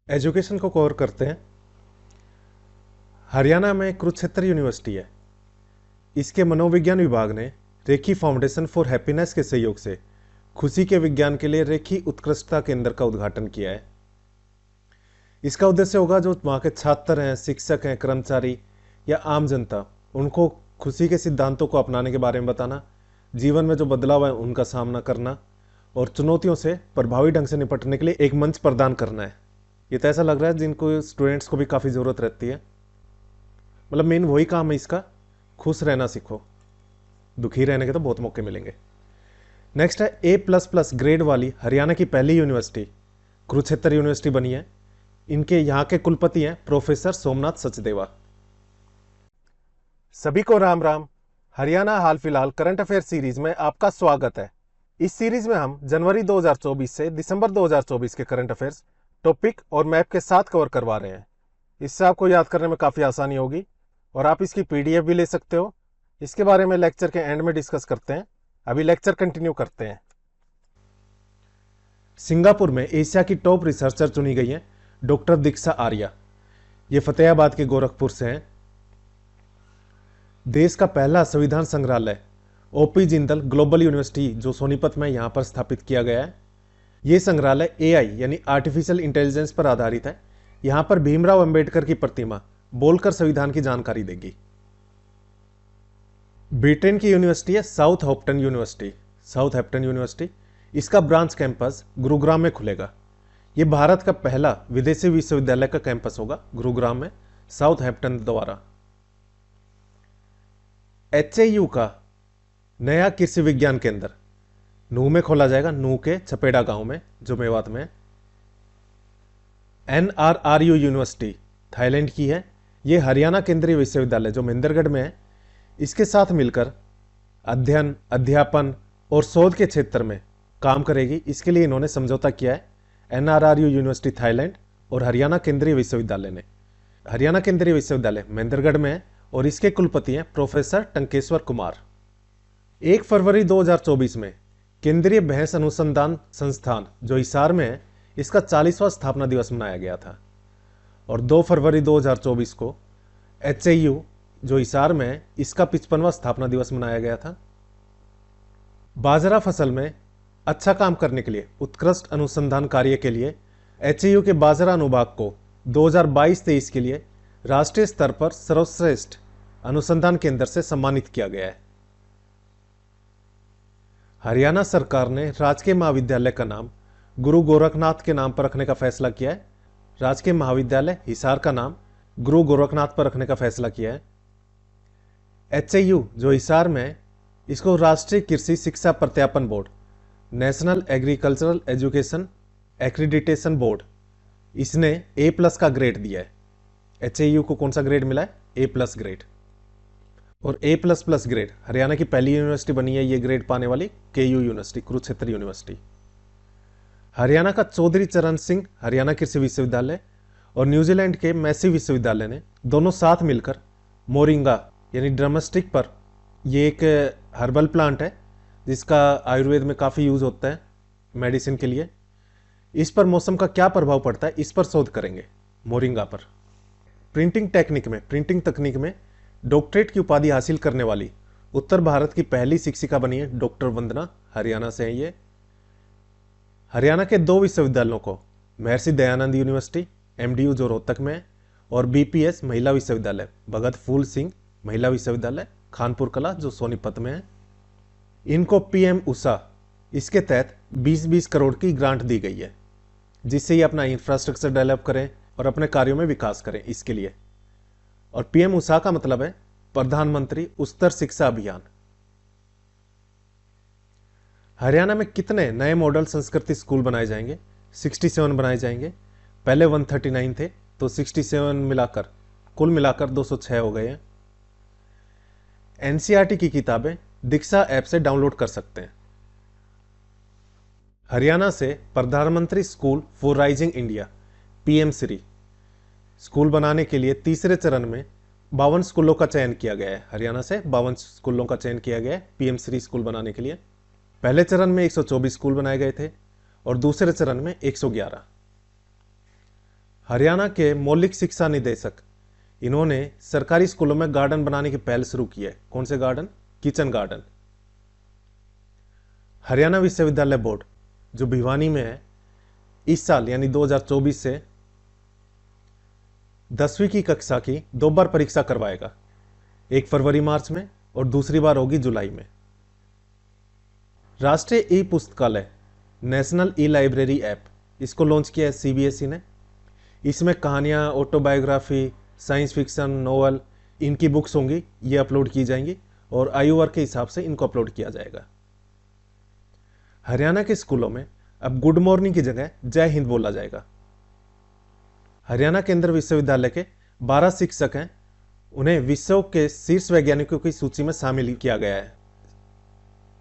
Education को cover करते हैं। हरियाणा में कुरुक्षेत्र यूनिवर्सिटी है। इसके मनोविज्ञान विभाग ने रेखी फाउंडेशन फॉर हैप्पीनेस के सहयोग से खुशी के विज्ञान के लिए रेखी उत्कृष्टता केंद्र का उद्घाटन किया है। इसका उद्देश्य होगा जो वहाँ के छात्र हैं, शिक्षक हैं, कर्मचारी या आम जनता, उनको खुशी के सिद्धांतों को अपनाने के बारे में बताना, जीवन में जो बदलाव है उनका सामना करना और चुनौतियों से प्रभावी ढंग से निपटने के लिए एक मंच प्रदान करना है। ये तो ऐसा लग रहा है जिनको स्टूडेंट्स को भी काफ़ी ज़रूरत रहती है। मतलब मेन वही काम है इसका, खुश रहना सीखो, दुखी रहने के तो बहुत मौके मिलेंगे। नेक्स्ट है A++ ग्रेड वाली हरियाणा की पहली यूनिवर्सिटी कुरुक्षेत्र यूनिवर्सिटी बनी है। इनके यहाँ के कुलपति हैं प्रोफेसर सोमनाथ सचदेवा। सभी को राम राम। हरियाणा हाल फिलहाल करंट अफेयर सीरीज में आपका स्वागत है। इस सीरीज में हम जनवरी 2024 से दिसंबर 2024 के करंट अफेयर्स टॉपिक और मैप के साथ कवर करवा रहे हैं। इससे आपको याद करने में काफ़ी आसानी होगी और आप इसकी PDF भी ले सकते हो। इसके बारे में लेक्चर के एंड में डिस्कस करते हैं। अभी लेक्चर कंटिन्यू करते हैं। सिंगापुर में एशिया की टॉप रिसर्चर चुनी गई हैं डॉक्टर दीक्षा आर्या। ये फतेहाबाद के गोरखपुर से हैं। देश का पहला संविधान संग्रहालय OP जिंदल ग्लोबल यूनिवर्सिटी जो सोनीपत में यहाँ पर स्थापित किया गया है। ये संग्रहालय AI यानी आर्टिफिशियल इंटेलिजेंस पर आधारित है। यहाँ पर भीमराव अंबेडकर की प्रतिमा बोलकर संविधान की जानकारी देगी। ब्रिटेन की यूनिवर्सिटी है साउथहैम्पटन यूनिवर्सिटी। इसका ब्रांच कैंपस गुरुग्राम में खुलेगा। यह भारत का पहला विदेशी विश्वविद्यालय का कैंपस होगा गुरुग्राम में साउथहैम्पटन द्वारा। HAU का नया कृषि विज्ञान केंद्र नूह में खोला जाएगा, नूह के छपेड़ा गांव में जो मेवात में है। NRRU यूनिवर्सिटी थाईलैंड की है। यह हरियाणा केंद्रीय विश्वविद्यालय जो महेंद्रगढ़ में है, इसके साथ मिलकर अध्ययन, अध्यापन और शोध के क्षेत्र में काम करेगी। इसके लिए इन्होंने समझौता किया है NRRU यूनिवर्सिटी थाईलैंड और हरियाणा केंद्रीय विश्वविद्यालय ने। हरियाणा केंद्रीय विश्वविद्यालय महेंद्रगढ़ में है और इसके कुलपति हैं प्रोफेसर टंकेश्वर कुमार। 1 फरवरी 2024 में केंद्रीय भैंस अनुसंधान संस्थान जो हिसार में है, इसका 40वां स्थापना दिवस मनाया गया था। और 2 फरवरी 2024 को HAU जो हिसार में है, इसका 55वां स्थापना दिवस मनाया गया था। बाजरा फसल में अच्छा काम करने के लिए उत्कृष्ट अनुसंधान कार्य के लिए HAU के बाजरा अनुभाग को 2022-23 के लिए राष्ट्रीय स्तर पर सर्वश्रेष्ठ अनुसंधान केंद्र से सम्मानित किया गया है। हरियाणा सरकार ने राजकीय महाविद्यालय का नाम गुरु गोरखनाथ के नाम पर रखने का फैसला किया है। राजकीय महाविद्यालय हिसार का नाम गुरु गोरखनाथ पर रखने का फैसला किया है। HAU जो हिसार में है, इसको राष्ट्रीय कृषि शिक्षा प्रत्यापन बोर्ड, national agricultural education accreditation board, इसने A+ का ग्रेड दिया है। HAU को कौन सा ग्रेड मिला है? A+ grade. और A++ ग्रेड हरियाणा की पहली यूनिवर्सिटी बनी है ये ग्रेड पाने वाली KU university, Kurukshetra university. Haryana का चौधरी चरण सिंह हरियाणा कृषि विश्वविद्यालय और न्यूजीलैंड के मैसी विश्वविद्यालय ने दोनों साथ मिलकर मोरिंगा यानी ड्रमस्टिक पर, ये एक हर्बल प्लांट है जिसका आयुर्वेद में काफ़ी यूज़ होता है मेडिसिन के लिए, इस पर मौसम का क्या प्रभाव पड़ता है इस पर शोध करेंगे मोरिंगा पर। प्रिंटिंग तकनीक में डॉक्टरेट की उपाधि हासिल करने वाली उत्तर भारत की पहली शिक्षिका बनी है डॉक्टर वंदना, हरियाणा से है ये। हरियाणा के 2 विश्वविद्यालयों को महर्षि दयानंद यूनिवर्सिटी MDU जो रोहतक में है और BPS महिला विश्वविद्यालय भगत फूल सिंह महिला विश्वविद्यालय खानपुर कला जो सोनीपत में है, इनको PM उषा इसके तहत 20-20 करोड़ की ग्रांट दी गई है जिससे ये अपना इंफ्रास्ट्रक्चर डेवलप करें और अपने कार्यों में विकास करें इसके लिए। और PM उषा का मतलब है प्रधानमंत्री उच्चतर शिक्षा अभियान। हरियाणा में कितने नए मॉडल संस्कृति स्कूल बनाए जाएंगे? 67 बनाए जाएंगे। पहले 139 थे तो 67 मिलाकर कुल मिलाकर 206 हो गए हैं। NCERT की किताबें दीक्षा ऐप से डाउनलोड कर सकते हैं। हरियाणा से प्रधानमंत्री school for rising India PM Shri school बनाने के लिए तीसरे चरण में 52 स्कूलों का चयन किया गया है। हरियाणा से 52 स्कूलों का चयन किया गया है PM श्री स्कूल बनाने के लिए। पहले चरण में 124 स्कूल बनाए गए थे और दूसरे चरण में 111। हरियाणा के मौलिक शिक्षा निदेशक, इन्होंने सरकारी स्कूलों में गार्डन बनाने की पहल शुरू की है। कौन से गार्डन? Kitchen garden. हरियाणा विश्वविद्यालय बोर्ड जो भिवानी में है, इस साल यानी 2024 से 10वीं की कक्षा की 2 बार परीक्षा करवाएगा, एक फरवरी मार्च में और दूसरी बार होगी जुलाई में। राष्ट्रीय ई पुस्तकालय नेशनल ई लाइब्रेरी ऐप, इसको लॉन्च किया है सीबीएसई ने। इसमें कहानियां, ऑटोबायोग्राफी, साइंस फिक्शन, नोवेल, इनकी बुक्स होंगी, ये अपलोड की जाएंगी और आयु वर्ग के हिसाब से इनको अपलोड किया जाएगा। हरियाणा के स्कूलों में अब गुड मॉर्निंग की जगह जय हिंद बोला जाएगा। हरियाणा केंद्रीय विश्वविद्यालय के 12 शिक्षक हैं, उन्हें विश्व के शीर्ष वैज्ञानिकों की सूची में शामिल किया गया है।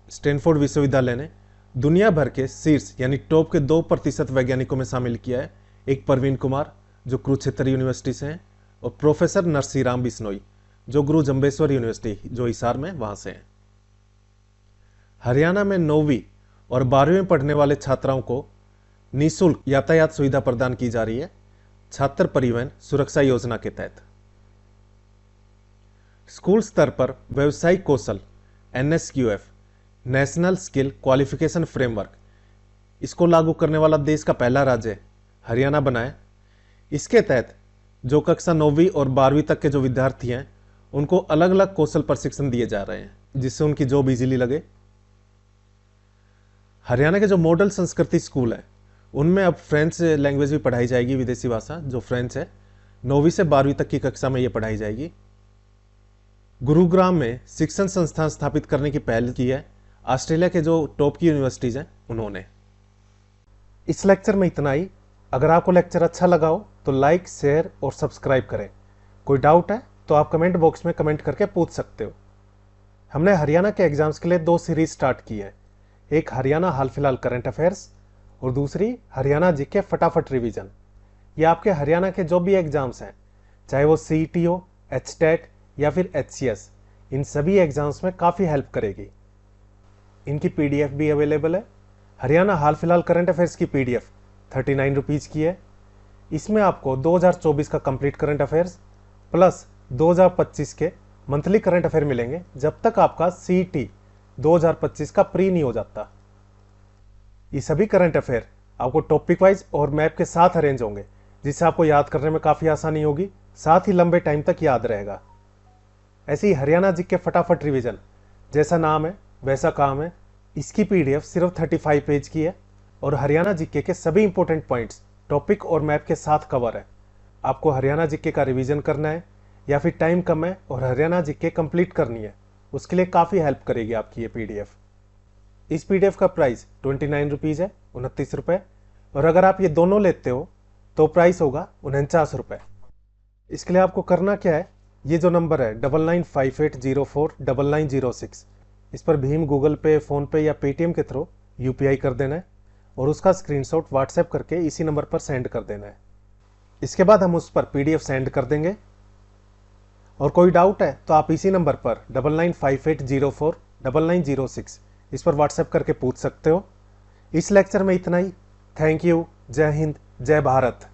स्टैनफोर्ड विश्वविद्यालय ने दुनिया भर के शीर्ष यानी टॉप के 2% वैज्ञानिकों में शामिल किया है। एक प्रवीण कुमार जो कुरुक्षेत्र यूनिवर्सिटी से हैं और प्रोफेसर नरसिंह बिश्नोई जो गुरु जम्बेश्वर यूनिवर्सिटी जो हिसार में वहां से हैं। हरियाणा में 9वीं और 12वीं में पढ़ने वाले छात्राओं को निःशुल्क यातायात सुविधा प्रदान की जा रही है छात्र परिवहन सुरक्षा योजना के तहत। स्कूल स्तर पर व्यावसायिक कौशल NSQF national skill qualification framework, इसको लागू करने वाला देश का पहला राज्य हरियाणा बना है। इसके तहत जो कक्षा 9वीं और 12वीं तक के जो विद्यार्थी हैं उनको अलग अलग कौशल प्रशिक्षण दिए जा रहे हैं जिससे उनकी जॉब इजीली लगे। हरियाणा के जो मॉडल संस्कृति स्कूल है उनमें अब फ्रेंच लैंग्वेज भी पढ़ाई जाएगी, विदेशी भाषा जो फ्रेंच है। 9वीं से 12वीं तक की कक्षा में ये पढ़ाई जाएगी। गुरुग्राम में शिक्षण संस्थान स्थापित करने की पहल की है ऑस्ट्रेलिया के जो टॉप की यूनिवर्सिटीज हैं उन्होंने। इस लेक्चर में इतना ही। अगर आपको लेक्चर अच्छा लगा हो तो लाइक, शेयर और सब्सक्राइब करें। कोई डाउट है तो आप कमेंट बॉक्स में कमेंट करके पूछ सकते हो। हमने हरियाणा के एग्जाम्स के लिए 2 सीरीज स्टार्ट की है, एक हरियाणा हाल फिलहाल करंट अफेयर्स और दूसरी हरियाणा जीके फटाफट रिवीजन। ये आपके हरियाणा के जो भी एग्जाम्स हैं, चाहे वो CET हो, HTET या फिर HCS, इन सभी एग्जाम्स में काफ़ी हेल्प करेगी। इनकी PDF भी अवेलेबल है। हरियाणा हाल फिलहाल करंट अफेयर्स की PDF 39 रुपीज़ की है। इसमें आपको 2024 का कंप्लीट करंट अफेयर्स प्लस 2025 के मंथली करंट अफेयर मिलेंगे जब तक आपका CET 2025 का प्री नहीं हो जाता। ये सभी करंट अफेयर आपको टॉपिक वाइज और मैप के साथ अरेंज होंगे जिससे आपको याद करने में काफ़ी आसानी होगी, साथ ही लंबे टाइम तक याद रहेगा। ऐसे ही हरियाणा जीके फटाफट रिवीजन, जैसा नाम है वैसा काम है, इसकी PDF सिर्फ 35 पेज की है और हरियाणा जीके के सभी इंपॉर्टेंट पॉइंट्स टॉपिक और मैप के साथ कवर है। आपको हरियाणा जीके का रिवीजन करना है या फिर टाइम कम है और हरियाणा जीके कंप्लीट करनी है, उसके लिए काफ़ी हेल्प करेगी आपकी ये PDF। इस PDF का प्राइस 29 रुपीज़ है, 29 रुपये, और अगर आप ये दोनों लेते हो तो प्राइस होगा 49 रुपये। इसके लिए आपको करना क्या है, ये जो नंबर है 9958049906, इस पर भीम, गूगल पे, फ़ोन पे या पेटीएम के थ्रू UPI कर देना है और उसका स्क्रीनशॉट व्हाट्सएप करके इसी नंबर पर सेंड कर देना है। इसके बाद हम उस पर PDF सेंड कर देंगे। और कोई डाउट है तो आप इसी नंबर पर 9958049906 इस पर व्हाट्सएप करके पूछ सकते हो। इस लेक्चर में इतना ही। Thank you. जय हिंद, जय भारत।